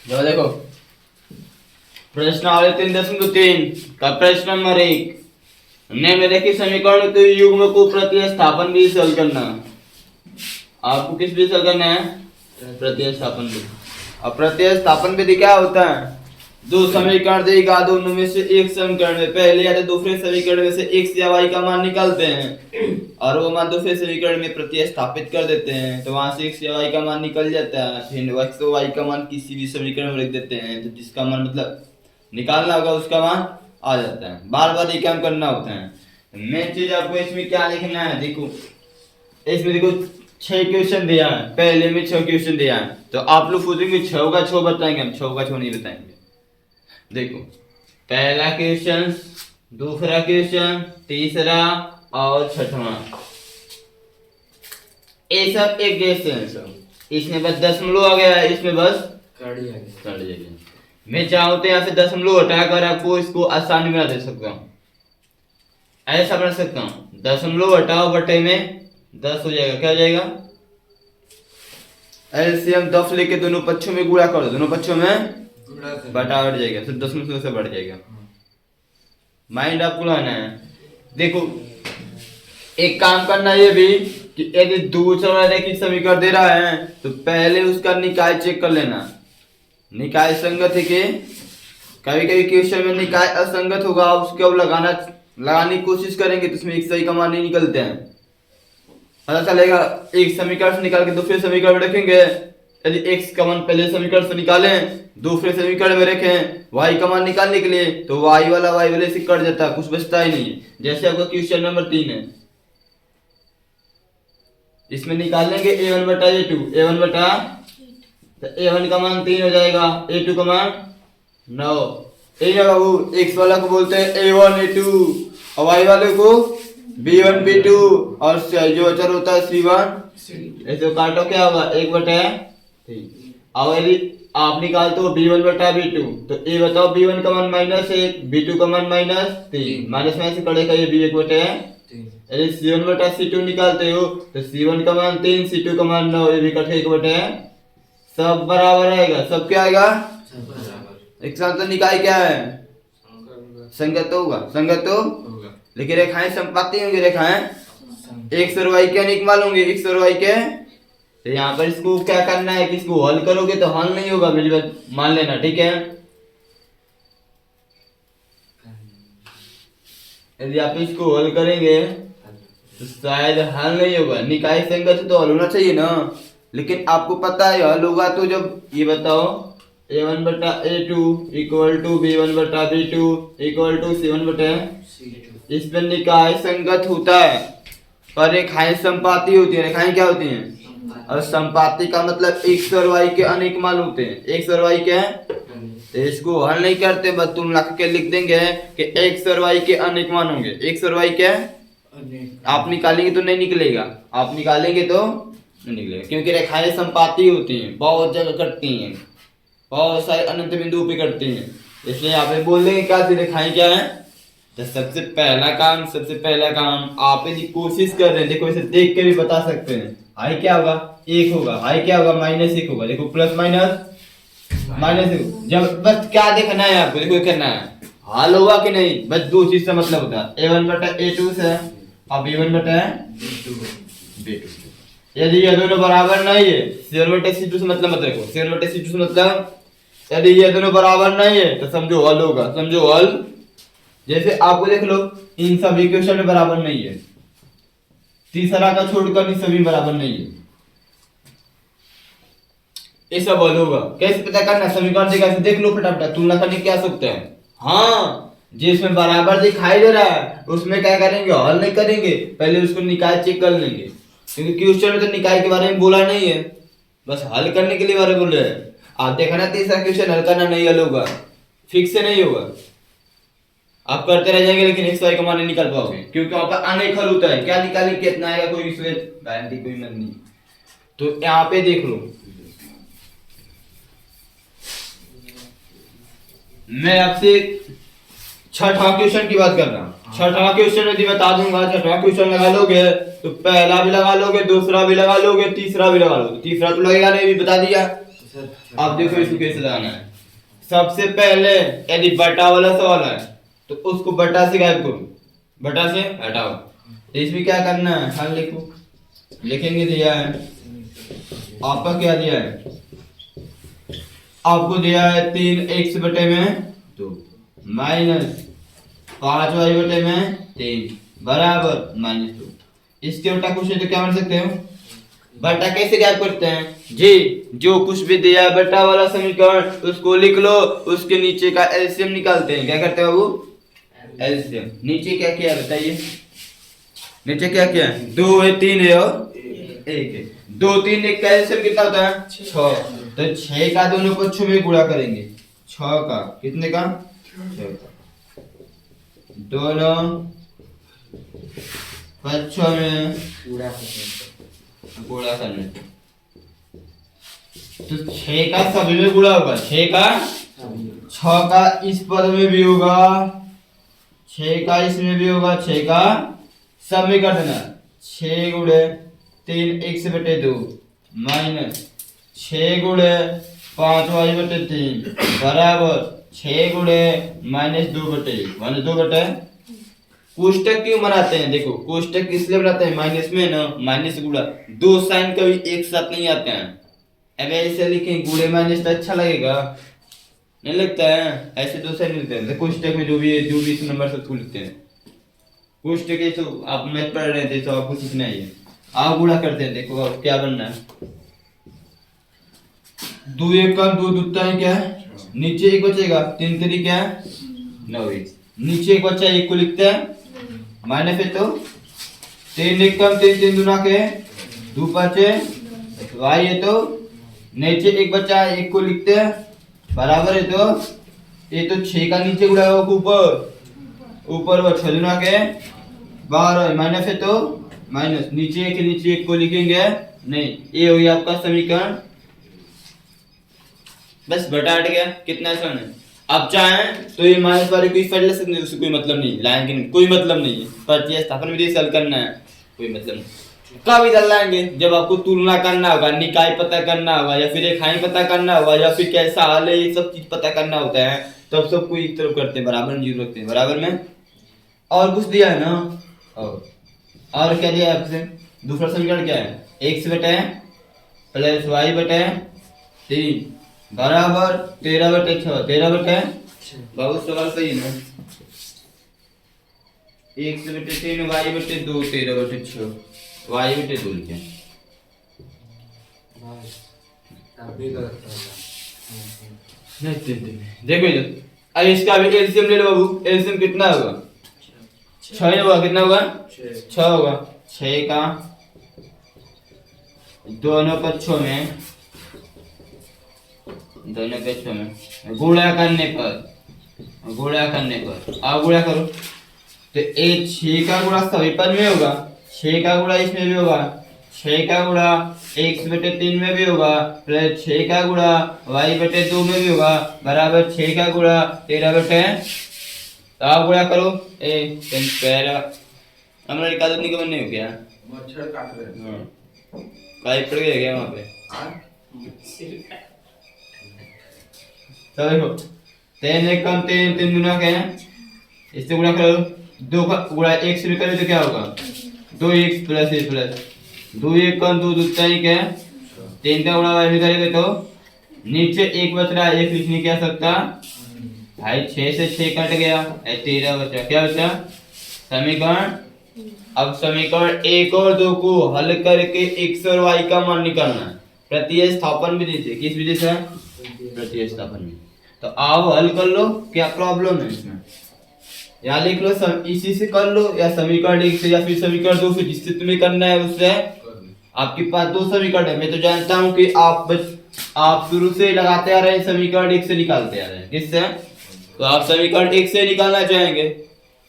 जो देखो प्रश्नावली 3.3 का प्रश्न नंबर 1, निम्नलिखित समीकरण के युग्म को प्रतिस्थापन भी हल करना। आपको किस भी हल करना है? प्रतिस्थापन भी। अब प्रतिस्थापन विधि क्या होता है? दो समीकरण देगा, दोनों में से एक समीकरण में पहले या तो दूसरे समीकरण में से x या y का मान निकालते हैं और वो मान दूसरे समीकरण में प्रतिस्थापित कर देते हैं, तो वहां से x या y का मान निकल जाता है। फिर x तो y का मान किसी भी समीकरण में रख देते हैं, तो जिसका मान मतलब निकालना होगा उसका मान आ जाता है। बार बार ये काम करना होता है। मेन चीज आपको इसमें क्या लिखना है, देखो इसमें देखो 6 क्वेश्चन दिया है, पहले में 6 क्वेश्चन दिया है, तो आप लोग पूछेंगे 6 का 6 बताएंगे, हम 6 का 6 नहीं बताएंगे। देखो पहला क्वेश्चन, दूसरा क्वेश्चन, तीसरा और छठवां, ये सब एक जैसे हैं सब। इसमें बस दशमलव आ गया है, इसमें बस कट जाएगा। मैं चाहूँ तो यहाँ से दशमलव हटाकर आपको इसको आसानी बना दे सकता हूँ, ऐसा बना सकता हूँ। दशमलव हटाओ बटे में 10 हो जाएगा, क्या हो जाएगा? एलसीएम 10 लेके दोनों पक्षों में गुणा कर दो, दोनों पक्षों में बटा बढ़ जाएगा, तो दशमलव से बढ़ जाएगा। माइंड आपको लाना है। देखो एक काम करना ये भी कि यदि दूसरा रैखिक समीकरण दे रहा है तो पहले उसका निकाय चेक कर लेना। निकाय संगत है कि कभी कभी क्वेश्चन में निकाय असंगत होगा, उसके अब लगाने की कोशिश करेंगे तो उसमें एक सही का मान नहीं निकलते हैं। पता चलेगा एक समीकरण से निकाल के दूसरे समीकरण में रखेंगे, यदि x का मान पहले समीकरण से निकालें दूसरे समीकरण में रखें y का मान निकालने के लिए, तो y वाला y वाले से कट जाता है, कुछ बचता ही नहीं। जैसे आपका क्वेश्चन नंबर 3 है, इसमें निकाल लेंगे a1 बटा a2, a1 बटा, तो a1 का मान 3 हो जाएगा, a2 का मान 9। बाबू x वाला को बोलते हैं a1 a2 और y वाले को b1 b2 और जो अचर होता है c1। ऐसे काटो क्या होगा 1 बटा 3। अब यदि आप निकालते हो b1 बटा b2, तो ये बताओ b1 का मान -1, b2 का मान -3, माइनस में से कटेगा ये b1 बटा 3। यदि c1 बटा c2 निकालते हो तो c1 का मान 3, c2 का मान 9, ये भी कटेगा 1 बटा, सब बराबर आएगा। सब क्या आएगा? सब बराबर। एक साथ तो निकाय क्या है? संगत तो होगा, संगत तो होगा, लेकिन रेखाएं संपाती होंगी, रेखाएं x और y के अनेक मान होंगे, x और y के। तो यहाँ पर इसको क्या करना है कि इसको हल करोगे तो हल नहीं होगा, बिल्कुल मान लेना, ठीक है। यदि आप इसको हल करेंगे तो शायद हल नहीं होगा। निकाय संगत तो हल होना चाहिए ना, लेकिन आपको पता है हल होगा तो जब ये बताओ a1 बटा a2 इक्वल टू b1 बटा b2 इक्वल टू c1 बटा c2। इसमें निकाय संगत होता है पर रेखाएं संपाती होती है। रेखाएं क्या होती हैं? और संपाती का मतलब x और y के अनेक मान होते हैं, x और y के। तो इसको हल नहीं करते, बस तुम लिख के लिख देंगे कि x और y के अनेक मान होंगे, x और y के। आप निकालेंगे तो नहीं निकलेगा, आप निकालेंगे तो नहीं निकलेगा, क्योंकि रेखाएं संपाती होती हैं, बहुत जगह कटती हैं, बहुत सारे अनंत बिंदु पे कटती हैं, इसलिए यहाँ पे बोल देंगे क्या रेखाएं क्या है। तो सबसे पहला काम आप यदि कोशिश कर रहे हैं, देखो इसे देख के भी बता सकते हैं, आई क्या होगा? 1 होगा, आई क्या होगा? -1 होगा। देखो प्लस माइनस जब बस क्या देखना है आपको, देखो करना है हल होगा कि नहीं, बस दो चीज से मतलब होता है, a1 बटा a2 से और b1 बटा b2। यदि ये दोनों बराबर नहीं है, c1 बटा c2 से मतलब मत रखो, c1 बटा c2 से मतलब यदि ये दोनों बराबर नहीं है तो समझो हल होगा, समझो हल। जैसे आपको देख लो इन सभी क्वेश्चन में बराबर नहीं है, तीसरा का छोड़कर इन सभी बराबर नहीं है, ये सब हल होगा। कैसे पता करना? समीकरण से कैसे देख लो फटाफट, तुलना करने क्या सकते हैं। हाँ, जिसमें बराबर दिखाई दे रहा है उसमें क्या करेंगे? हल नहीं करेंगे, पहले उसको निकाय चेक कर लेंगे, क्योंकि क्वेश्चन में तो निकाय के बारे में बोला नहीं है, बस हल करने के लिए बारे बोल रहे हैं। आप देखना तीसरा क्वेश्चन हल करना नहीं हल होगा, फिक्स से नहीं होगा, आप करते रह जाएंगे लेकिन x y का मान नहीं निकाल पाओगे, क्योंकि वहां पर अनेक हल होता है। क्या निकालेंगे, कितना आएगा, कोई इसमें गारंटी कोई मन नहीं। तो यहाँ पे देख लो, मैं आपसे छठवां क्वेश्चन की बात कर रहा हूँ। छठवां क्वेश्चन यदि बता दूंगा, छठवां क्वेश्चन लगा लोगे तो पहला भी लगा लोगे, दूसरा भी लगा लोगे, तीसरा भी लगा लोगे। तीसरा तो लगेगा नहीं, भी बता दिया, अब देखो इसको कैसे लगाना है। सबसे पहले यदि बटा वाला सवाल है तो उसको बटा से गायब करो, बटा से हटाओ। तो इसमें क्या करना है, हल लिखो, लिखेंगे। दिया है आपका, क्या दिया है आपको, दिया है 3x बटे में 2 माइनस 5y बटे में 3 बराबर -2। इसके उल्टा कुछ है तो क्या बन सकते हो, बटा कैसे गायब करते हैं जी, जो कुछ भी दिया है बटा वाला समीकरण उसको लिख लो, उसके नीचे का एलसीएम निकालते हैं। क्या करते हैं बाबू, एलसीएम। नीचे क्या किया बताइए, नीचे क्या किया है, 2 है 3 है और 1 है, 2 3 1 का एलसीएम कितना होता है 6। तो 6 का दोनों पक्षों में गुणा करेंगे, 6 का कितने का 6 का, दोनों पक्षों में गुणा करने। तो 6 का सभी में गुणा होगा, 6 का इस पद में भी होगा, 6 का इसमें भी होगा, 6 का सब में कर देना। 6 गुणे 3x बटे 2 माइनस 6 गुणे 5y बटे 3 बराबर 6 गुणे -2 बटे 2 बटे। कोष्टक क्यों बनाते हैं, देखो कोष्टक इसलिए बनाते हैं, माइनस में ना माइनस गुणा, दो साइन कभी एक साथ नहीं आते हैं। अगर ऐसे लिखें गुणे माइनस तो अच्छा लगेगा, नहीं लगता है, ऐसे दो साइन मिलते हैं। तो कोष्टक में जो भी इस नंबर से लिखते हैं, कोष्टक है तो आप मैथ पढ़ रहे थे तो आपको सीखना ही है। आप गुणा करते हैं, देखो अब क्या बनना है, 2 1 का 2 दूता है क्या है, नीचे एक बचेगा, 3 3 क्या है 9, नीचे एक बच्चा, एक को लिखते हैं माइनस है तो 3 1 कम 3 3 दूना के 2 5 y है तो नीचे एक बच्चा, एक को लिखते हैं बराबर है तो ये तो 6 का नीचे गुणा होगा ऊपर वो 6 दूना के 12 माइनस है तो माइनस, नीचे एक को लिखेंगे नहीं। ये हो गया आपका समीकरण, बस बटा हट गया, कितना आसान है। अब चाहें तो ये माइनस वाले को इस ले सकते हैं, उससे कोई मतलब नहीं, लाइन के कोई मतलब नहीं है, पर ये स्थापन विधि से हल करना है, कोई मतलब नहीं। कब इधर लाएंगे, जब आपको तुलना करना होगा, निकाय पता करना होगा, या फिर रेखाएं पता करना होगा, या फिर कैसा हल है, ये सब चीज पता करना होता है, तब सब कोई एक तरफ करते हैं, बराबर में जीरो रखते हैं, बराबर में। और कुछ दिया है ना, और क्या दिया है आपसे, दूसरा समीकरण क्या है, x बटे प्लस y बटे 3 बराबर 13 बटे 6, 13 बटे बहुत सवाल सही है ना, x बटे 3 y बटे 2 13 बटे 6 y बटे 2 लिखे। देखो इधर, अब इसका भी एलसीएम ले लो बाबू, एलसीएम कितना होगा 6 होगा, कितना होगा 6 होगा, 6 का दोनों पक्षों में गुणा करने पर अब गुणा करो तो एक 6 का गुणा सभी पद में होगा, 6 का गुणा इसमें भी होगा, 6 का गुणा x बटे 3 में भी होगा, प्लस 6 का गुणा y बटे 2 में भी होगा, बराबर 6 का गुणा 13 बटे। तो आप गुणा करो, हमारा निकाल के बनने हो गया, मच्छर काट रहे हैं, काई पड़ गया वहां पे। तो देखो 3 1 कम 3 3 गुना क्या है, इससे गुणा करो, 2 का गुणा 1 से करें तो क्या होगा 2x प्लस 1 प्लस 2 1 कम 2 दूसरा ही क्या है 3 का गुणा y करेंगे तो नीचे 1 बच रहा है, 1 लिख नहीं क्या सकता भाई, 6 से 6 कट गया, 13 बचा, क्या बचा समीकरण। अब समीकरण 1 और 2 को हल करके x और y का मान निकालना है प्रतिस्थापन विधि से। किस विधि से, प्रतिस्थापन विधि। तो आओ हल कर लो, क्या प्रॉब्लम है इसमें, या लिख लो इसी से कर लो, या समीकरण 1 से, या फिर समीकरण 2 से, जिससे तुम्हें करना है उससे। आपके पास 2 समीकरण है, मैं तो जानता हूं कि आप शुरू से लगाते आ रहे हैं, समीकरण 1 से निकालते आ रहे हैं, किससे, तो आप समीकरण 1 से निकालना चाहेंगे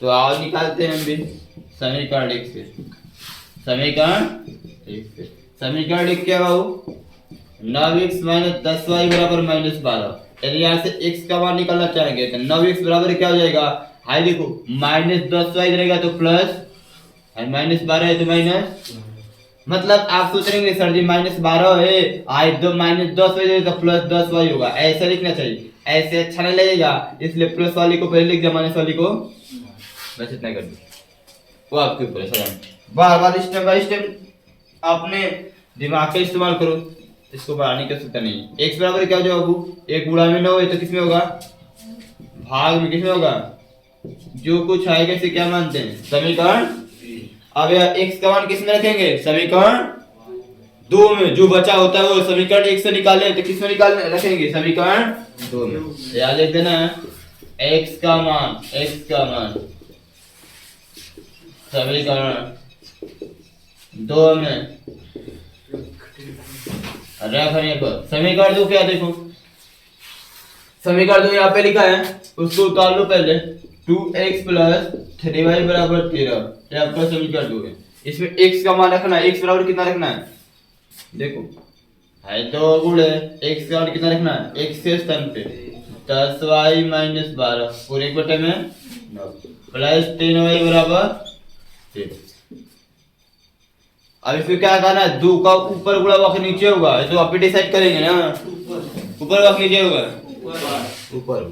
तो आओ निकालते हैं हम भी समीकरण 1 से। समीकरण 1 क्या बाबू, 9x माइनस 10y बराबर -12। यदि यहाँ से x का मान निकालना चाहेंगे तो 9x बराबर क्या हो जाएगा, हाई देखो -10y रहेगा तो प्लस, और -12 है तो माइनस, मतलब आप सोच रहे होंगे सर जी -12 है, आई दो -10 है तो +10y होगा, ऐसा लिखना चाहिए, ऐसे अच्छा नहीं लगेगा, इसलिए प्लस वाली को पहले लिख दिया, माइनस वाली को बस इतना कर दो, वो आपके ऊपर है sir. Bar bar step by step आपने दिमाग का इस्तेमाल करो, इसको बढ़ाने की आवश्यकता नहीं है। x बराबर क्या हो जाएगा बाबू, 1 गुणा में 9 है तो किसमें होगा, भाग में किसमें होगा, जो कुछ आएगा इसे क्या मानते हैं, समीकरण। अब यह x का मान किसमें रखेंगे, समीकरण 2 में, जो बचा होता है वो समीकरण 1 से निकाले तो किसमें निकाल रखेंगे, समीकरण 2 में। याद लिख देना x का मान समीकरण 2 में रखने पर समीकरण 2 क्या, देखो समीकरण 2 यहाँ पे लिखा है, उसको उतार लो पहले, 2x + 3y = 13, ये आपका समीकरण 2 है। इसमें x का मान रखना है, x बराबर कितना रखना है, देखो है तो गुण है, x का मान कितना रखना है, x के स्थान पे 10y - 12 पूरे 1 में 9 + 3y = 13। अब इसमें क्या करना है, 2 का ऊपर गुणा हुआ के नीचे होगा, तो आप डिसाइड करेंगे ना, ऊपर हुआ के नीचे होगा, ऊपर,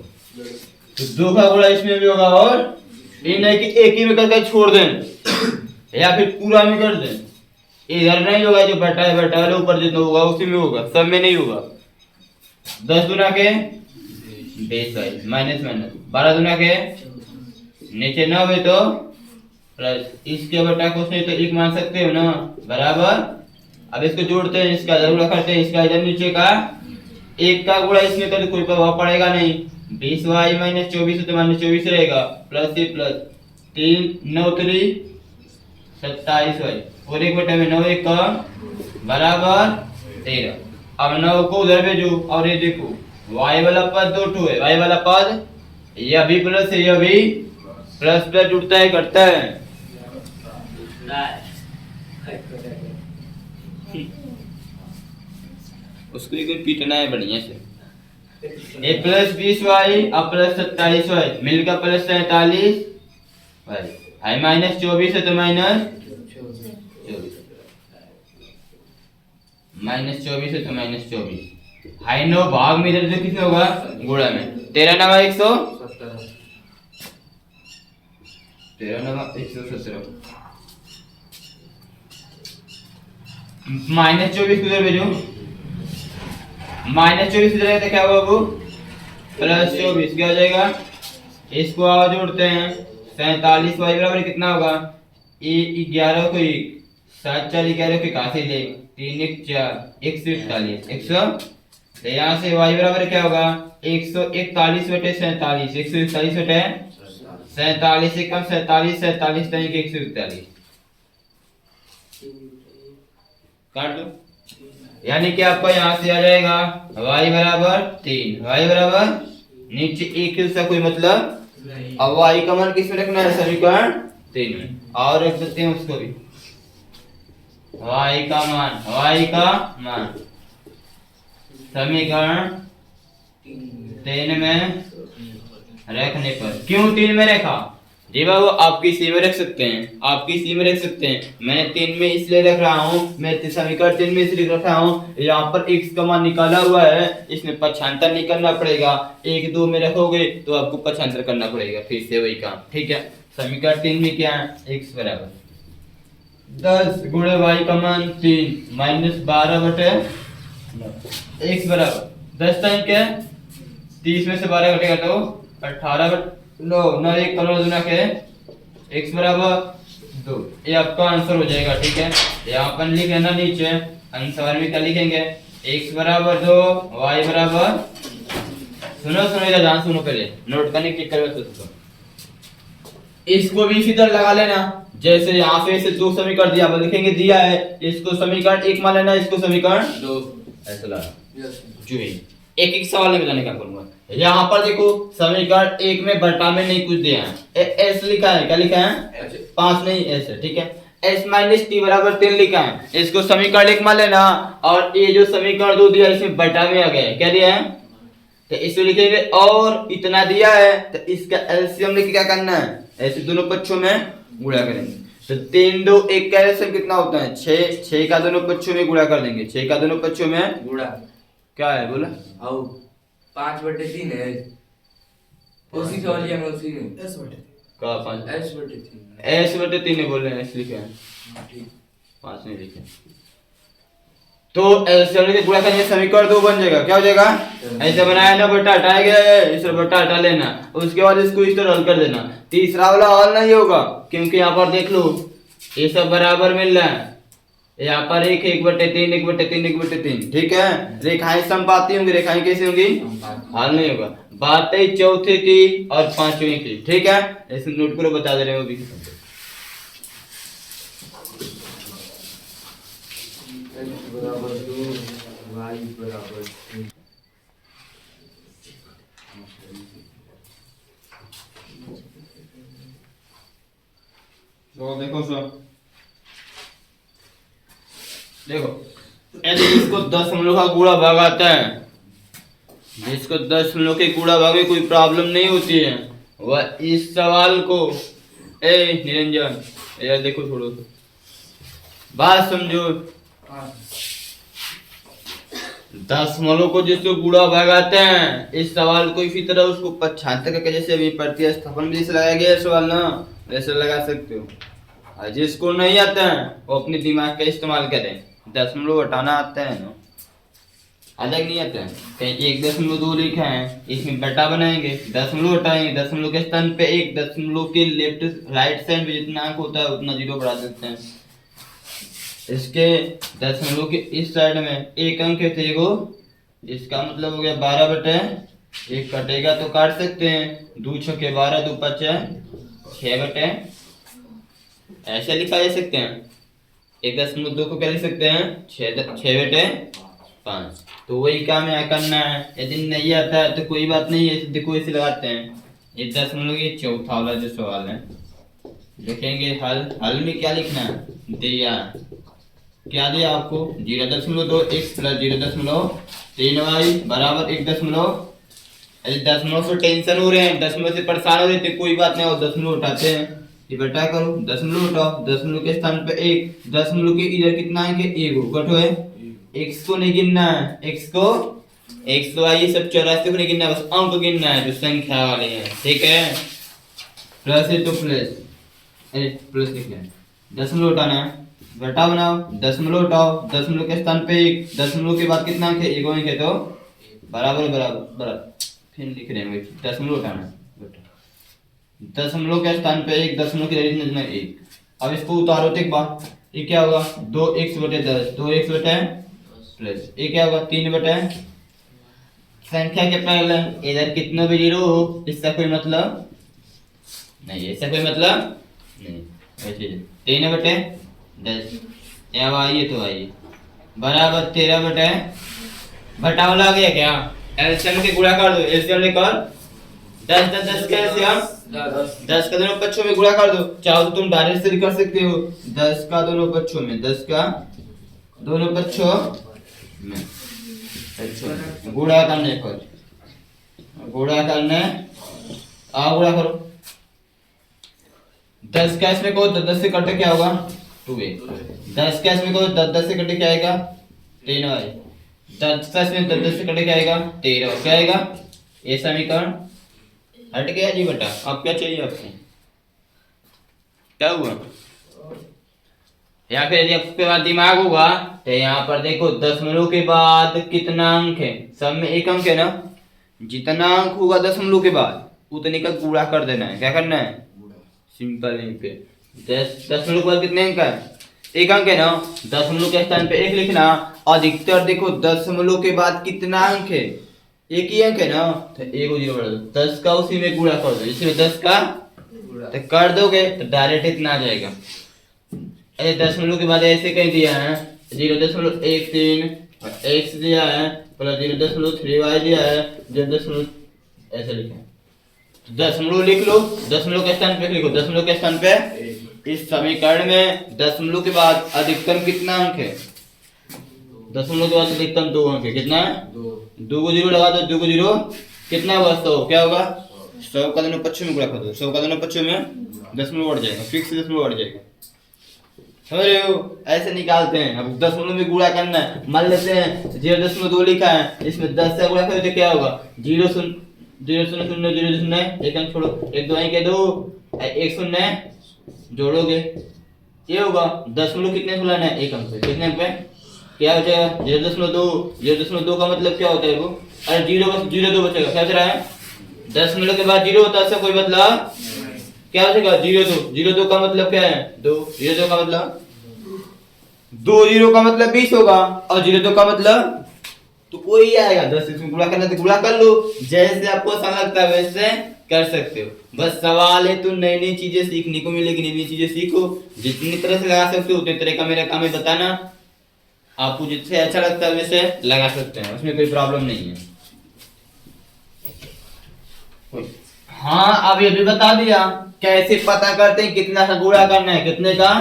तो 2 का गुणा इसमें भी होगा, और इन है कि एक ही में करके छोड़ दें या फिर पूरा में कर दें, इधर नहीं होगा, जो बटा है बटा वाले ऊपर जितना होगा उसी में होगा, सब में नहीं होगा। 10 गुना के 20 माइनस 12 गुना के नीचे 9 है तो प्लस, इसके बटा कुछ नहीं तो 1 मान सकते हो ना, बराबर। अब इसको जोड़ते हैं, इसका गुणा करते हैं, इसका इधर नीचे का 1 का गुणा इसमें कर, कोई प्रभाव पड़ेगा नहीं, 20y - 24 तो -24 रहेगा, प्लस से प्लस 3 9 3 27y और 1 में 9 1 का बराबर 13। अब 9 को उधर भेजो, और ये देखो y वाला पद 2 है, y वाला पद यह भी प्लस है, यह भी प्लस प्लस जुड़ता है घटता है, उसको एक पीटना है बढ़िया से। ए + 20y अब + 27y मिलकर + 47y, है -24 है तो -24 है तो -24, है 9 भाग में, इधर से कितने होगा, गुणा में, 13 9 117, 13 9 117 -24 किधर भेजो, -24 इधर है तो क्या होगा वो, +24 क्या हो जाएगा, इसको आगे जोड़ते हैं, 47y बराबर कितना होगा, 11 को 1 7 4 11 को 81 ले, 3 1 4 141 100, तो यहाँ से y बराबर क्या होगा, 141 बटे 47, 141 बटे 47 से कम 47 47 तक 141 काट दो, यानी कि आपका यहाँ से आ जाएगा y बराबर 3, y बराबर नीचे 1 से कोई मतलब नहीं, अब y का मान किसमें रखना है, समीकरण 3 में, और रख सकते हैं उसको भी, y का मान समीकरण 3 में रखने पर, क्यों 3 में रखा जी बाबू, आपकी सी में रख सकते हैं, आपकी सी में रख सकते हैं, मैंने 3 में इसलिए रख रहा हूँ, मैं समीकरण 3 में इसलिए रख रहा हूँ, यहाँ पर x का मान निकाला हुआ है, इसमें पक्षांतर नहीं करना पड़ेगा, 1 2 में रखोगे तो आपको पक्षांतर करना पड़ेगा, फिर से वही काम, ठीक है। समीकरण 3 में क्या है, x बराबर 10 गुणे y का मान 3 -12 बटे x बराबर 10 टाइम क्या, 30 में से 12 घटेगा तो 18 बटे 9 9 1 15 गुना के x बराबर 2, ये आपका आंसर हो जाएगा, ठीक है। यहाँ पर लिख लेना नीचे आंसर में क्या लिखेंगे, x बराबर 2 y बराबर, सुनो इधर ध्यान सुनो, पहले नोट करने की कर, इसको भी इसी तरह लगा लेना, जैसे यहाँ से इसे 2 समीकरण दिया लिखेंगे, दिया है इसको समीकरण 1 मान लेना, इसको समीकरण 2 ऐसा लाना, जो है एक एक सवाल में बताने का करूंगा। यहाँ पर देखो समीकरण 1 में बटा में नहीं कुछ दिया है, एस लिखा है, क्या लिखा है 5 नहीं एस है, ठीक है। s - t बराबर 3 लिखा है, इसको समीकरण 1 मान लेना, और ये जो समीकरण 2 दिया इसमें बटा में आ गया, क्या दिया है, तो इसको लिखेंगे, और इतना दिया है तो इसका एलसीएम लेके क्या करना है, ऐसे दोनों पक्षों में गुणा करेंगे, तो 3 2 1 का LCM कितना होता है? 6। 6 का दोनों पक्षों में गुणा कर देंगे। 6 का दोनों पक्षों में गुणा क्या है बोला? और 5/3 है उसी सवालिया में उसी में का 5 S/3 S/3 बोल रहे हैं इसलिए है ठीक 5 नहीं लिखे। तो LCM के गुणा करने समीकरण 2 बन जाएगा। क्या हो जाएगा? ऐसे बनाया ना, बटा हटाया गया है, इस बटा हटा लेना, उसके बाद इसको इस तरह हल कर देना। तीसरा वाला हल नहीं होगा क्योंकि यहाँ पर देख लो ये सब बराबर मिल रहा है। यहाँ पर 1 1/3 1/3 1/3 ठीक है। रेखाएं समपाती होंगी, रेखाएं कैसी होंगी? हल नहीं होगा। बात है चौथे की और पांचवें की, ठीक है। ऐसे नोट करो, बता दे रहे हो अभी। x = 2 y = 3 तो देखो सब, देखो यदि इसको दशमलव का गुणा भाग आता है, जिसको दशमलव के गुणा भाग में कोई प्रॉब्लम नहीं होती है, वह इस सवाल को निरंजन यार देखो छोड़ो तो बात समझो। दशमलव को जिसको गुणा भाग आते हैं, इस सवाल को इसी तरह उसको 75 का जैसे अभी प्रतिस्थापन में जैसे लगाया गया सवाल ना, वैसे लगा सकते हो। और जिसको नहीं आता है वो अपने दिमाग का इस्तेमाल करें। दशमलव हटाना आता है ना, अलग नहीं आता है। कहीं 1.2 लिखा है, इसमें बटा बनाएंगे, दशमलव हटाएंगे, दशमलव के स्थान पे 1, दशमलव के लेफ्ट राइट साइड पे जितना अंक होता है उतना 0 बढ़ा देते हैं। इसके दशमलव के इस साइड में 1 अंक है तो एगो, इसका मतलब हो गया 12/1 कटेगा तो काट सकते हैं। 2 6 12 2 5 6/, ऐसे लिखा जा सकते हैं। 1.2 को क्या लिख सकते हैं? 6/5। तो वही काम यहाँ करना है। यदि नहीं आता है तो कोई बात नहीं है, देखो इसे लगाते हैं। ये दशमलव ये चौथा वाला जो सवाल है, देखेंगे हल। हल में क्या लिखना है दिया, क्या दिया आपको? 0.2x + 0.3y बराबर 1 दशमलव से टेंशन हो रहे हैं, दशमलव से परेशान हो रहे थे, कोई बात नहीं हो, दशमलव उठाते हैं। ये बटा करो, दशमलव उठाओ, दशमलव के स्थान पे 1, दशमलव के इधर कितना है? 1 घटो है। x को नहीं गिनना है, x को x तो आइए सब 84 को नहीं गिनना, बस अंक गिनना है जो संख्या वाले हैं, ठीक है। प्लस है तो प्लस, अरे प्लस लिखना है, दशमलव उठाना है, बटा बनाओ, दशमलव उठाओ, दशमलव के स्थान पे 1, दशमलव के बाद कितना अंक है? 1 अंक है तो बराबर बराबर बराबर, फिर लिख रहे हैं दशमलव उठाना है, दशमलव के स्थान पे 1, दशमलव की जगह नजर 1। अब इसको उतारो तो एक बार, ये क्या होगा? 2x/10, 2x/10 प्लस ये क्या होगा? 3/, संख्या के पहले इधर कितना भी 0 हो, इसका कोई मतलब नहीं, इसका कोई मतलब नहीं। वैसे 3/10 अब आइए तो आइए बराबर 13/, घटावला आ गया क्या? एलसीएम के गुणा कर दो, एलसीएम लेकर 10 10 10 का एलसीएम 10 का दोनों पक्षों में गुणा कर दो। चाहो तो तुम डायरेक्ट से कर सकते हो, 10 का दोनों पक्षों में, 10 का दोनों पक्षों में गुणा करने पर, गुणा करने गुणा करो। 10 का इसमें को 10 से कटे क्या होगा? 2a। 10 का इसमें को 10 से कटे क्या आएगा? 3y। 10 का इसमें 10 से कटे क्या आएगा? 13। क्या आएगा? ये समीकरण हट गया जी बेटा। अब क्या चाहिए आपको? क्या हुआ? या फिर यदि आपके पास दिमाग होगा तो यहाँ पर देखो दशमलव के बाद कितना अंक है, सब में 1 अंक है ना, जितना अंक होगा दशमलव के बाद उतने का गुणा कर देना है। क्या करना है? सिंपल यहीं पे दशमलव के बाद कितने अंक है? 1 अंक है ना, दशमलव के स्थान पे 1 लिखना। अधिकतर देखो दशमलव के बाद कितना अंक है? 1 ही अंक है ना, तो 1 को 0 बढ़ा दो, 10 का उसी में गुणा कर दो, इसमें 10 का तो कर दोगे तो डायरेक्ट इतना आ जाएगा। अरे दशमलव के बाद ऐसे कह दिया है 0.13 x दिया है प्लस 0.3y दिया है, 0. ऐसे लिखा है, दशमलव लिख लो, दशमलव के स्थान पे लिखो, दशमलव के स्थान पे इस समीकरण में दशमलव के बाद अधिकतम कितना अंक है? दशमलव के बाद अधिकतम 2 अंक है। कितना है? 2 को 0 लगा दो, 2 को 0 कितना बचता हो? क्या होगा? 100 का दोनों पक्षों में गुणा कर दो, 100 का दोनों पक्षों में दशमलव बढ़ जाएगा, फिक्स दशमलव बढ़ जाएगा। समझ रहे हो? ऐसे निकालते हैं। अब दशमलव में गुणा करना है, मान लेते हैं 0.2 लिखा है, इसमें 10 से गुणा करें तो क्या होगा 0.000 एक अंक छोड़ो, 1 2 1 2 1 0 जोड़ोगे ये होगा। दशमलव कितने से लाना है, एक अंक पे, कितने अंक पे क्या हो जाएगा 0.2, 0.2 का मतलब क्या होता है वो, अरे 0 बचेगा, क्या बच रहा है दशमलव के बाद 0 होता है, ऐसा कोई मतलब क्या बचेगा 0.2 का मतलब क्या है 2, 0.2 का मतलब 2 0 का मतलब 20 होगा, और 0.2 का मतलब तो वही आएगा 10 इसमें गुणा करना तो गुणा कर लो, जैसे आपको आसान लगता है वैसे कर सकते हो। बस सवाल है तो नई नई चीजें सीखने को मिलेगी, नई नई चीजें सीखो, जितनी तरह से लगा सकते हो उतनी तरह का मेरा काम है बताना, आपको जिससे अच्छा लगता है वैसे लगा सकते हैं, उसमें कोई प्रॉब्लम नहीं है। हाँ अब ये भी बता दिया कैसे पता करते हैं कितना का गुणा करना है, कितने का,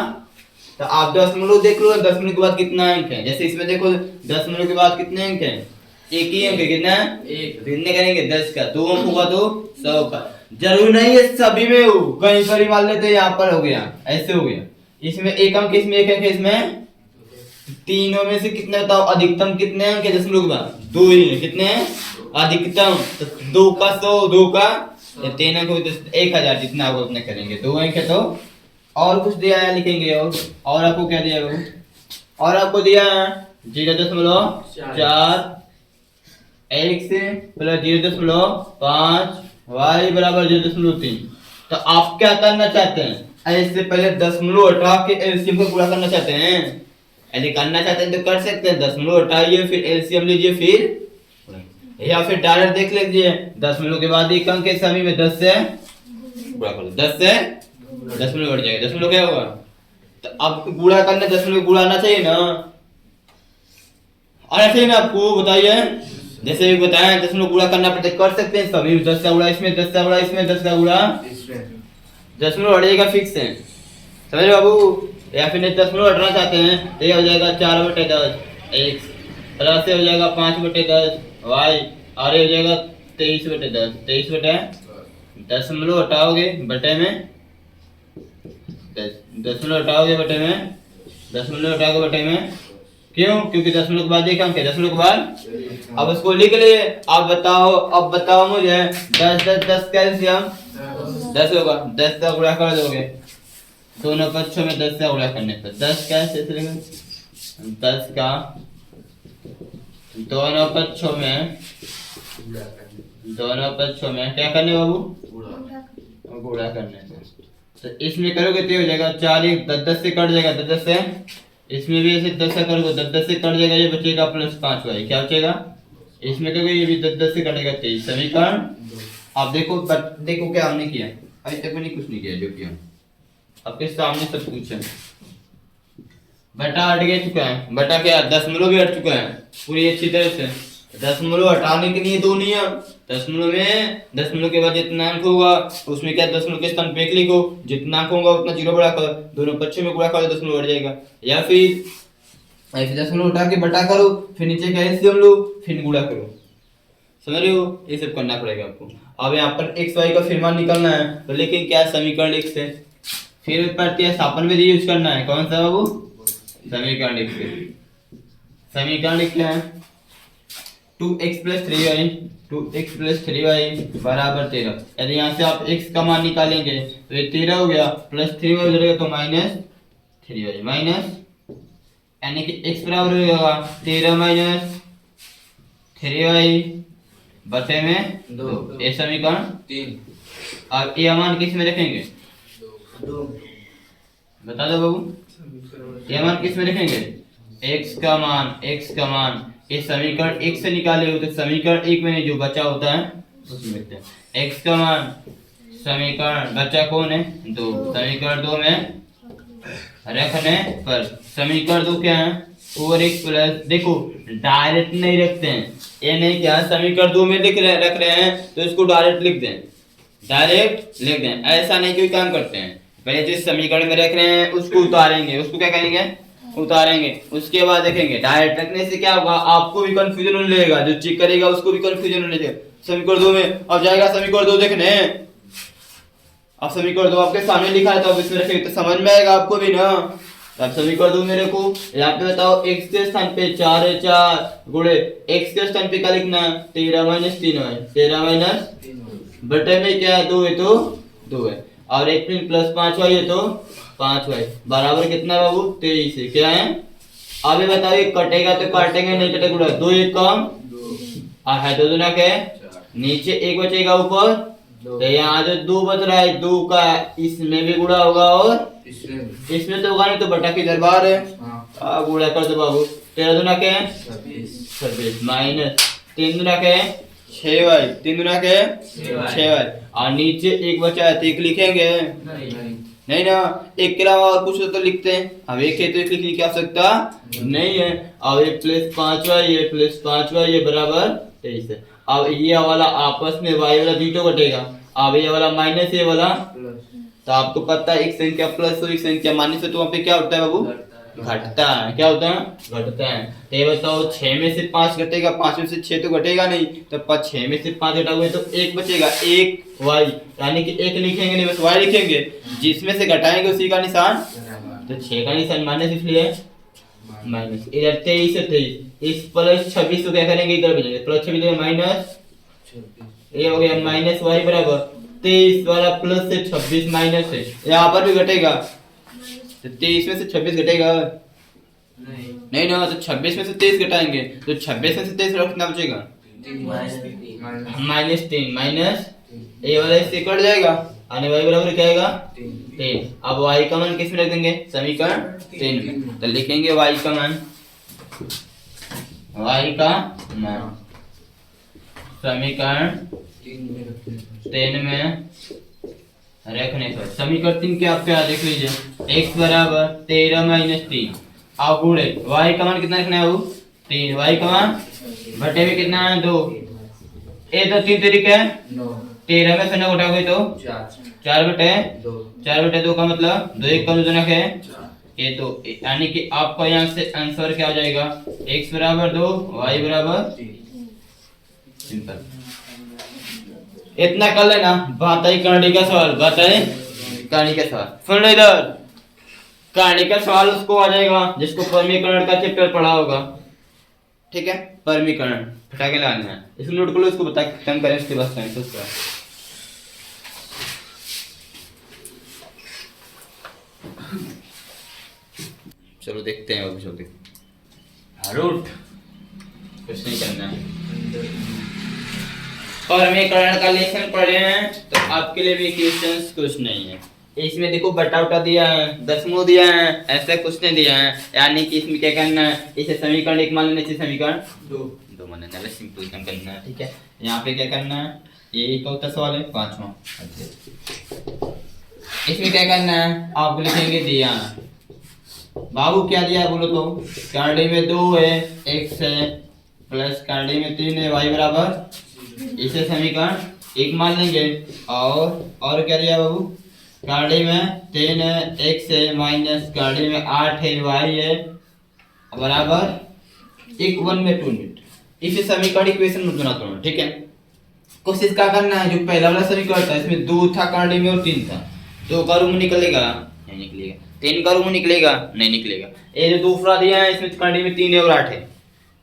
तो आप दशमलव देख लो, दशमलव के बाद कितना अंक है, जैसे इसमें देखो दशमलव के बाद कितने अंक हैं, एक ही अंक है, कितना एक, कितने करेंगे 10 का, 2 अंक होगा तो 100 का, जरूर नहीं है सभी में हो, कहीं पर ही मान लेते हैं यहाँ पर हो गया, ऐसे हो गया, इसमें एक अंक, इसमें एक अंक, इसमें तीनों में से कितने बताओ अधिकतम कितने अंक है दशमलव के बाद, 2 ही है, कितने हैं अधिकतम, तो 2 का 100, 2 का 3 अंक 1000, जितना होगा उतना करेंगे, 2 अंक है तो और कुछ दिया है लिखेंगे, और आपको क्या दिया है, और आपको दिया है 0.4 x प्लस 0.5 y बराबर 0.3। तो आप क्या करना चाहते हैं, ऐसे पहले दशमलव हटा के एलसीएम को पूरा करना चाहते हैं, यदि करना चाहते हैं तो कर सकते हैं, दशमलव हटाइए फिर एलसीएम लीजिए, फिर या फिर डायरेक्ट देख लीजिए दशमलव के बाद एक अंक के सभी में 10 से गुणा कर दो, 10 से दशमलव बढ़ जाएगा, दशमलव क्या होगा, तो अब गुणा करना दशमलव गुणा आना चाहिए ना, और ऐसे ही ना आपको बताइए, जैसे भी बताया दशमलव गुणा करना पड़ता है, कर सकते हैं सभी, 10 का गुणा इसमें, 10 का गुणा इसमें, 10 का गुणा दशमलव बढ़ जाएगा फिक्स है, समझ रहे बाबू, या फिर नहीं दशमलव हटना चाहते हैं तो ये हो जाएगा 4/10 x प्लस से हो जाएगा 5/10 y और ये हो जाएगा 23/10, 23 दशमलव हटाओगे बटे में, दशमलव हटाओगे बटे में, दशमलव हटाओगे बटे में, क्यों, क्योंकि दशमलव के बाद एक अंक है, दशमलव के बाद, अब उसको लिख लिए, अब बताओ मुझे 10 10 10 कैल्शियम 10 होगा, 10 का गुणा कर दोगे दोनों पक्षों में, 10 का गुणा करने पर 10 कैसे चलेगा, 10 का दोनों पक्षों में क्या करने बाबू गुणा करने से, तो इसमें करोगे तो हो जाएगा 4 1 10 10 से कट जाएगा, 10 10 से, इसमें भी ऐसे 10 से करोगे 10 10 से कट जाएगा, ये बचेगा प्लस 5 y, क्या बचेगा इसमें करोगे ये भी 10 10 से कटेगा 23, समीकरण। अब देखो क्या हमने किया, अभी तक मैंने कुछ नहीं किया, जो किया आपके सामने सब कुछ है, बटा हट गया चुका है, बटा क्या दशमलव भी हट चुका है पूरी अच्छी तरह से, दशमलव हटाने के लिए दो नियम, दशमलव में दशमलव के बाद जितना अंक होगा उसमें क्या दशमलव के स्थान पे एक लिखो, जितना अंक होगा उतना 0 बढ़ा कर दोनों पक्षों में गुणा कर दो, दशमलव बढ़ जाएगा, या फिर ऐसे दशमलव हटा के बटा करो, फिर नीचे का एलसीएम लो, फिर गुणा करो, समझ रहे हो, ये सब करना पड़ेगा आपको। अब यहाँ पर x y का फिर मान निकालना है, तो लेकिन क्या समीकरण लिख से फिर प्रतिस्थापन विधि यूज करना है, कौन सा बाबू समीकरण लिख से, समीकरण लिखते हैं 2x + 3y बराबर 13, यदि यहाँ से आप x का मान निकालेंगे तो ये 13 हो गया, प्लस 3y हो जाएगा तो -3y, माइनस यानी कि x बराबर हो जाएगा 13 - 3y बटे में 2, ये समीकरण 3। अब ये मान किस में रखेंगे, बता दो बाबू, ये मान किस में रखेंगे, x का मान इस समीकरण 1 से निकाले हो तो समीकरण 1 में जो बचा होता है उसमें लिखते हैं, x का मान समीकरण बचा कौन है 2, समीकरण 2 में रखने पर समीकरण 2 क्या है 4x प्लस, देखो डायरेक्ट नहीं रखते हैं, ये नहीं क्या समीकरण 2 में रख रहे हैं तो इसको डायरेक्ट लिख दें, ऐसा नहीं कोई काम करते हैं, पहले जिस समीकरण में रख रहे हैं उसको उतारेंगे, उसको क्या करेंगे उतारेंगे, उसके बाद देखेंगे डायरेक्ट रखने से क्या होगा आपको भी कंफ्यूजन होने लगेगा, जो चेक करेगा उसको भी कंफ्यूजन होने लगेगा, समीकरण 2 में अब जाएगा समीकरण 2 देखने। अब समीकरण 2 आपके सामने लिखा है तो अब इसमें रखेंगे तो समझ में आएगा आपको भी ना। अब समीकरण 2 मेरे को यहाँ पे बताओ x के स्थान पे 4 है, 4 गुणे x के स्थान पे क्या लिखना है 13 - 3 है, 13 - बटे में क्या है 2 है तो 2 है और 1 प्लस 5y है तो 5y बराबर कितना है बाबू 23 है। क्या है अभी बताओ ये कटेगा तो काटेंगे नहीं कटेगा गुणा 2 1 कम है 2 दूना के नीचे 1 बचेगा ऊपर तो यहाँ जो 2 बच रहा है 2 का इसमें भी गुणा होगा और इसमें तो होगा नहीं तो बटा की दरबार है। हाँ गुणा कर दो बाबू 13 दूना के 26 माइनस 3 दूना के 6y 3 दूना के 6y और नीचे 1 बचा है तो 1 लिखेंगे नहीं ना। 1 के अलावा और कुछ तो लिखते हैं। अब 1 है तो 1 लिखने की आवश्यकता नहीं है और ये प्लस 5y ये प्लस 5y ये बराबर 23 है। अब ये वाला आपस में y वाला जीरो घटेगा अब ये वाला माइनस ये वाला तो आपको पता है एक संख्या प्लस और एक संख्या माइनस है तो वहाँ पे क्या होता है बाबू घटता है। क्या होता है घटता है। तो ये बताओ 6 में से 5 घटेगा 5 में से 6 तो घटेगा नहीं तो 6 में से 5 घटाओगे तो 1 बचेगा 1 y यानी कि 1 लिखेंगे नहीं बस y लिखेंगे जिसमें से घटाएंगे उसी का निशान तो 6 का निशान माइनस इसलिए माइनस इधर 23 से 23 इस प्लस 26 को क्या करेंगे इधर भेजेंगे प्लस 26 माइनस ये हो गया माइनस y बराबर 23 वाला प्लस से 26 माइनस है यहाँ पर भी घटेगा तो 23 में से 26 घटेगा नहीं ना तो 26 में से 23 घटाएंगे तो 26 में से 23 कितना बचेगा -3 माइनस ये वाला इससे कट जाएगा आने y बराबर क्या आएगा 3। अब y का मान किस में रख देंगे समीकरण 3 में तो लिखेंगे y का मान समीकरण 3 में रखने पर समीकरण 3 के आप क्या देख लीजिए x बराबर 13 - 3 अब गुणे y का मान कितना रखना है वो 3 y का मान बटे में कितना है 2 ये तो 3 तरीके है 13 में से ना घटाओगे तो 4 बटे 2 का मतलब 2 1 कम दूना है ये तो यानी कि आपका यहाँ से आंसर क्या हो जाएगा x बराबर 2 y बराबर सिंपल इतना कर लेना। बात आई कहानी का सवाल सुन लो इधर कहानी का सवाल उसको आ जाएगा जिसको परमीकरण का चैप्टर पढ़ा होगा ठीक है। परमीकरण फटाके लगाना है इसको नोट कर लो इसको बता खत्म करें उसके बाद साइंस उसका चलो देखते हैं अभी चलते रूट कुछ नहीं करना है। परमीकरण का लेसन पढ़े हैं तो आपके लिए भी क्वेश्चंस कुछ नहीं है। इसमें देखो बटा उटा दिया है दशमलव दिया है ऐसा कुछ नहीं दिया है यानी कि इसमें क्या करना है इसे समीकरण 1 मान लेना चाहिए समीकरण 2 मान लेना है सिंपल काम करना है ठीक है। यहाँ पे क्या करना है ये चौथा सवाल है 5वां इसमें क्या करना है आप लिखेंगे दिया बाबू क्या दिया बोलो तो कांडी में 2 है x है प्लस कांडी में 3 है y बराबर इसे समीकरण 1 मान लेंगे और क्या दिया बाबू कांडी में 3 है x है माइनस कांडी में 8 है y है बराबर 1 1 में 2 मिनट इसे समीकरण इक्वेशन में बनाता हूं ठीक है। कोशिश क्या करना है जो पहला वाला समीकरण था इसमें 2 था कांडी में और 3 था 2 का रूम निकलेगा नहीं निकलेगा 3 का रूम निकलेगा नहीं निकलेगा। ये जो दूसरा दिया है इसमें कांडी में 3 है और 8 है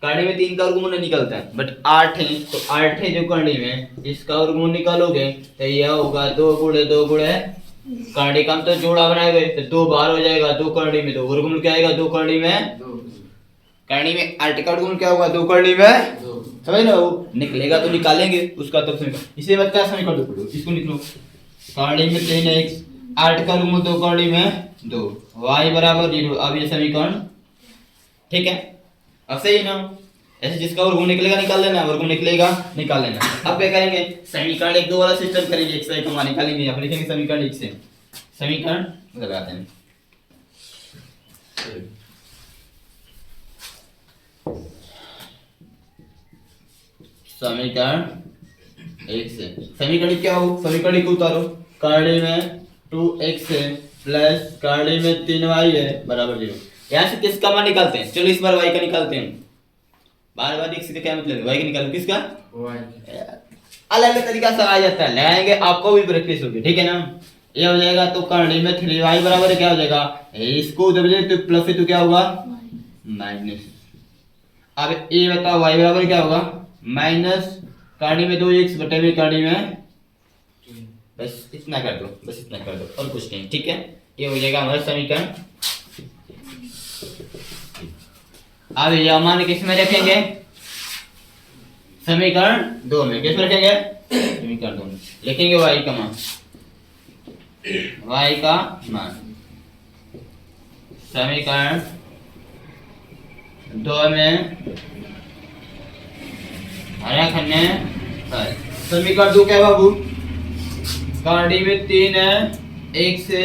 कांडी में 3 का वर्गमूल नहीं निकलता है बट 8 है तो 8 है जो कांडी में इसका वर्गमूल निकालोगे तो यह होगा 2 गुणे 2 गुणे कांडी का तो जोड़ा बनाएंगे तो 2 बार हो जाएगा 2 कांडी में 2 वर्गमूल क्या आएगा 2 कांडी में 8 का वर्गमूल क्या होगा 2 कांडी में समझ लो निकलेगा तो निकालेंगे उसका तो इसे मत क्या समीकरण दो इसको निकलो कांडी में 3x 8 का वर्गमूल 2 कांडी में 2 y बराबर 0 अब ये समीकरण ठीक है। अब सही ना ऐसे जिसका वर्गमूल निकलेगा निकाल लेना वर्गमूल निकलेगा निकाल लेना। अब क्या करेंगे समीकरण 1 2 वाला सिस्टम करेंगे x y का मान निकालेंगे अब लिखेंगे समीकरण 1 से समीकरण लगाते हैं समीकरण 1 से समीकरण क्या हो समीकरण को उतारो कांडी में 2x है प्लस कांडी में 3y है बराबर 0 यहाँ से किसका मान निकालते हैं चलो इस बार y का निकालते हैं बार बार x का क्या मतलब y का निकालो किसका अलग अलग तरीका से आ जाता है, लगाएंगे आपको भी प्रैक्टिस होगी, ठीक है ना। ये हो जाएगा तो करंडी में 3y बराबर क्या हो जाएगा, इसको जब तो प्लस है तो क्या होगा माइनस। अब ये बताओ y बराबर क्या होगा माइनस करंडी में 2x बटे में करंडी में, बस इतना कर दो, बस इतना कर दो और कुछ नहीं, ठीक है। ये हो जाएगा हमारा समीकरण। अब यह मान किस में रखेंगे, समीकरण 2 में। किस में रखेंगे, समीकरण 2 में लिखेंगे y का मान, y का मान समीकरण 2 में रखने पर। समीकरण 2 क्या है बाबू, करंडी में 3 है, 1 से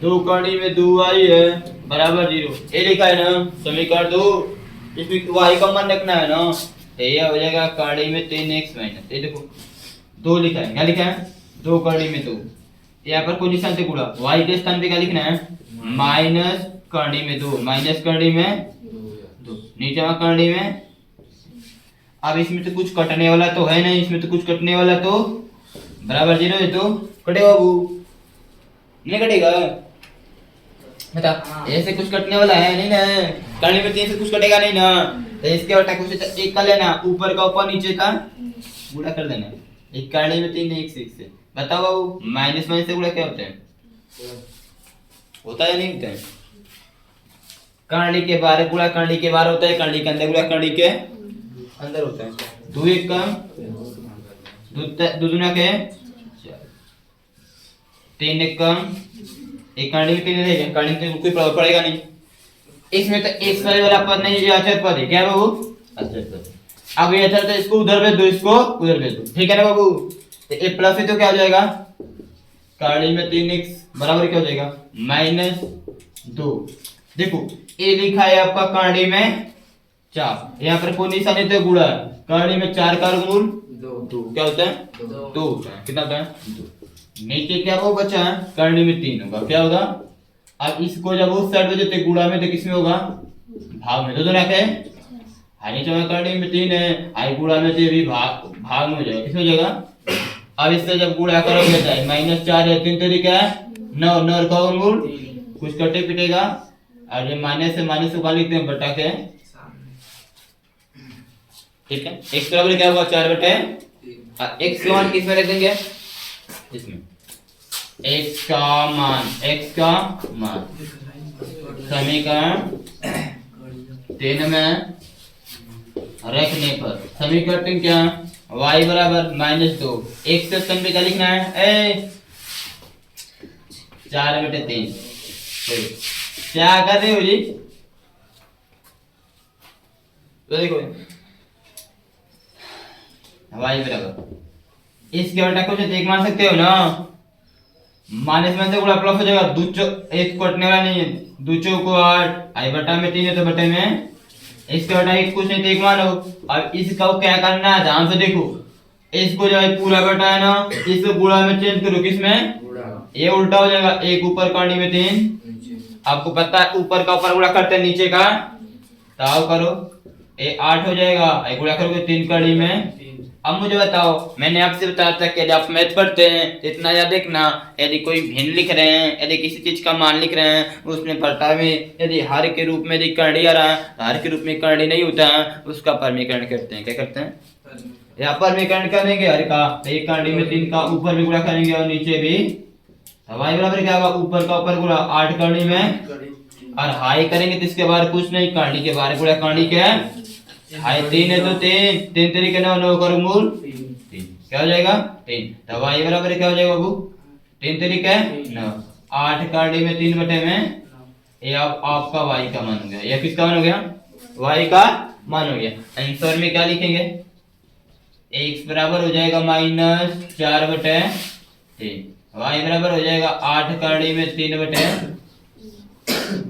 2 करंडी में 2y है बराबर 0, ये लिखा है ना समीकरण 2। इसमें y का मान रखना है ना, तो ये हो जाएगा करंडी में 3x माइनस, ये देखो 2 लिखा है, क्या लिखा है 2 करंडी में 2, यहाँ पर कोई निशान से गुणा, y के स्थान पे क्या लिखना है माइनस करंडी में 2, माइनस करंडी में 2, नीचे में करंडी में। अब इसमें तो कुछ कटने वाला तो है नहीं, इसमें तो कुछ कटने वाला तो बराबर 0 है, तो कटेगा बाबू, नहीं कटेगा बता, ऐसे कुछ कटने वाला है नहीं ना, करंडी में 3 से कुछ कटेगा नहीं ना, तो इसके बटा कुछ एक कर लेना, ऊपर का ऊपर नीचे का गुणा कर देना। एक करंडी में 3 1 6 से, बताओ बाबू माइनस माइनस से गुणा क्या होता है, होता है नहीं होता है, करंडी के बाहर गुणा करंडी के बाहर होता है, करंडी के अंदर गुणा करंडी के अंदर होता है। 2 1 कम 2 दूना के 3 1 कम, एक करंडी में 3 रहेगा, करंडी में कोई प्रभाव पड़ेगा नहीं। इसमें तो x वाला पद नहीं, ये अचर पद है, क्या बाबू अचर पद। अब ये अचर तो इसको उधर भेज दो, इसको उधर भेज दो, ठीक है ना बाबू। तो ये प्लस है तो क्या हो जाएगा, करंडी में 3x बराबर क्या हो जाएगा माइनस 2। देखो ये लिखा है आपका करंडी में 4, यहाँ पर कोई निशान नहीं तो गुणा, करंडी में 4 का वर्गमूल 2, क्या होता है 2 होता है, कितना होता है 2। नीचे क्या वो बचा है करंडी में 3 होगा, क्या होगा। अब इसको जब उस साइड में देते गुणा में तो किसमें होगा भाग में, तो रखे हानि चौका करंडी में 3 है, आई गुणा में तो भी भाग में हो जाएगा, किसमें हो जाएगा। अब इससे जब गुणा करोगे तो माइनस 4 है, 3 तरीका है 9, 9 का वर्गमूल कुछ कटे पिटेगा, और ये माइनस से माइनस को लिखते हैं बटा के, ठीक है। x बराबर क्या होगा 4 बटे, x का मान किसमें रख देंगे, इसमें x का मान समीकरण 3 में रखने पर। समीकरण क्या y बराबर -2, x के स्थान पे क्या लिखना है 4 बटे 3। क्या कर रहे हो जी, तो देखो y बराबर इसके बटा कुछ एक मान सकते हो ना, माइनस में से गुणा प्लस हो जाएगा, दो एक कटने वाला नहीं है, 2 चौको 8, आई बटा में 3 है तो बटे में इसके बटा एक कुछ नहीं तो एक मान लो। अब इसका क्या करना है ध्यान से देखो, इसको जो है पूरा बटा है ना, इसको गुणा में चेंज करो, किसमें ये उल्टा हो जाएगा, एक ऊपर करंडी में 3, आपको पता है ऊपर का ऊपर गुणा करते हैं नीचे का, ताव करो ये 8 हो जाएगा, गुणा करोगे 3 करंडी में। अब मुझे बताओ, मैंने आपसे बताया था कि यदि आप मैथ पढ़ते हैं तो इतना याद देखना, यदि कोई भिन्न लिख रहे हैं, यदि किसी चीज का मान लिख रहे हैं, उसमें पढ़ता में यदि हर के रूप में यदि करंडी आ रहा है तो हर के रूप में करंडी नहीं होता है, उसका परमीकरण करते हैं। क्या करते हैं, यहाँ परमीकरण करेंगे हर का, एक करंडी में 3 का ऊपर भी गुणा करेंगे और नीचे भी, y बराबर क्या होगा ऊपर का ऊपर गुणा 8 करंडी में, और हाई करेंगे तो इसके बाहर कुछ नहीं, करंडी के बाहर गुणा करंडी के हाई 3 है तो 3 तरीके 9 9 का वर्गमूल 3, क्या हो जाएगा 3। तो y बराबर क्या हो जाएगा बाबू 3 तरीके 9, 8 करंडी में 3 बटे में, ये अब आपका y का मान हो गया, ये किसका मान हो गया y का मान हो गया। आंसर में क्या लिखेंगे, x बराबर हो जाएगा -4 बटे 3, y बराबर हो जाएगा 8 करंडी में 3 बटे,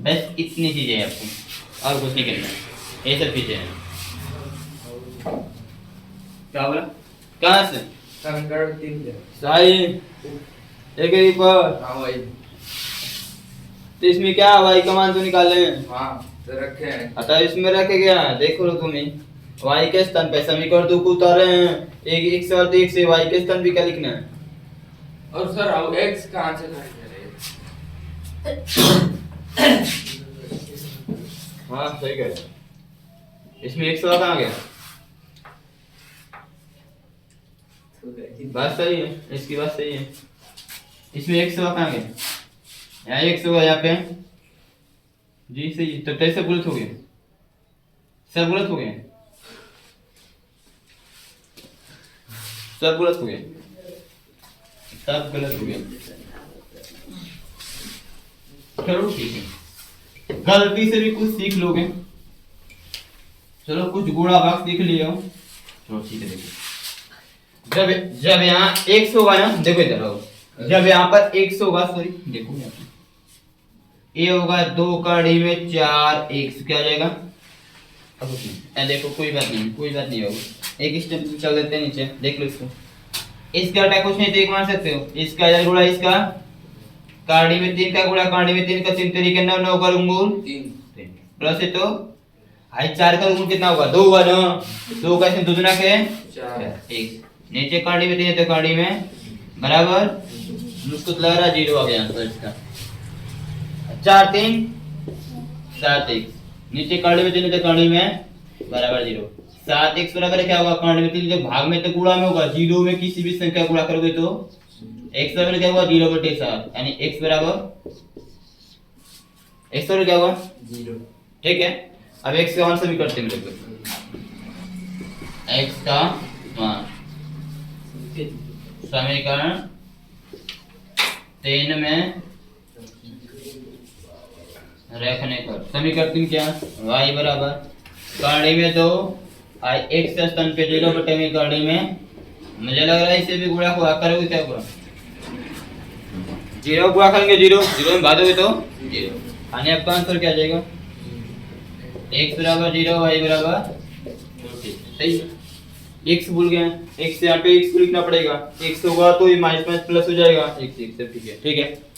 बस इतनी चीजें हैं आपको और कुछ नहीं करना, ये सब चीजें हैं। क्या बोला, कहाँ से समीकरण 3 है सही, एक ही पर। हाँ भाई, तो इसमें क्या y का मान तो निकाले हैं, हाँ तो रखे हैं, अतः इसमें रखे गया, देखो लो तुम्हें y के स्थान पे समीकरण 2 को उतारे हैं, एक एक सवाल तो एक से y के स्थान पे क्या लिखना है? और सर अब x कहाँ से करेंगे? हाँ सही कह रहे हैं। इसमें एक सवाल कहाँ गया? बात सही है, इसकी बात सही है। इसमें एक सवाल कहाँ गया? यहाँ एक सवाल यहाँ पे जी सही है। तो कैसे गलत हो गए? सब गलत हो गए, सब गलत हो गए, सब गलत हो गए। चलो ठीक है, गलती से भी कुछ सीख लोगे। चलो कुछ गुणा भाग सीख लिया। चलो ठीक है, देखो जब जब यहाँ 100 होगा ना, देखो इधर आओ, जब यहाँ पर 100 होगा, सॉरी देखो यहाँ पे ये होगा 2 कड़ी में 4 1 क्या आ जाएगा? अब देखो कोई बात नहीं, कोई बात नहीं होगा, एक स्टेप चल देते हैं नीचे, देख लो इसको। इसका अटैक कुछ नहीं तो एक मान सकते हो, इसका इधर गुणा इसका, काड़ी में 3 का गुणा काड़ी में 3 का 3 तरीके 9 9 का वर्गमूल 3 प्लस है तो हाई 4 का वर्गमूल कितना होगा? 2 होगा ना, 2 का इसमें दुगना के 4 1 नीचे काड़ी में 3 है तो काड़ी में बराबर मुझको लग रहा 0 आ गया आंसर इसका। 4 3 7 1 नीचे काड़ी में 3 है तो काड़ी में बराबर 0। 7 x बराबर क्या होगा? काड़ी में 3 जो भाग में तो गुणा में होगा, 0 में किसी भी संख्या गुणा करोगे तो x बराबर क्या होगा? 0/7 यानी x बराबर क्या होगा? 0। ठीक है, अब x का मान सभी करते हैं मेरे को। x का मान समीकरण 3 में रखने पर समीकरण 3 क्या? y बराबर काड़ी में तो x के स्थान पे 0 में काड़ी में, मुझे लग रहा है इसे भी गुणा हुआ करोगे क्या गुणा? 0 गुणा करेंगे 0 0 में भागोगे तो 0 यानी आपका आंसर क्या आ जाएगा? x बराबर 0 y बराबर सही। x भूल गए, x से यहाँ पे x को लिखना पड़ेगा, x होगा तो ये माइनस प्लस हो जाएगा, x से ठीक है, ठीक है।